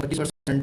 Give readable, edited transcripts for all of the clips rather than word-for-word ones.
25%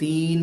3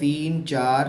3، 4،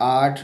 8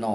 9،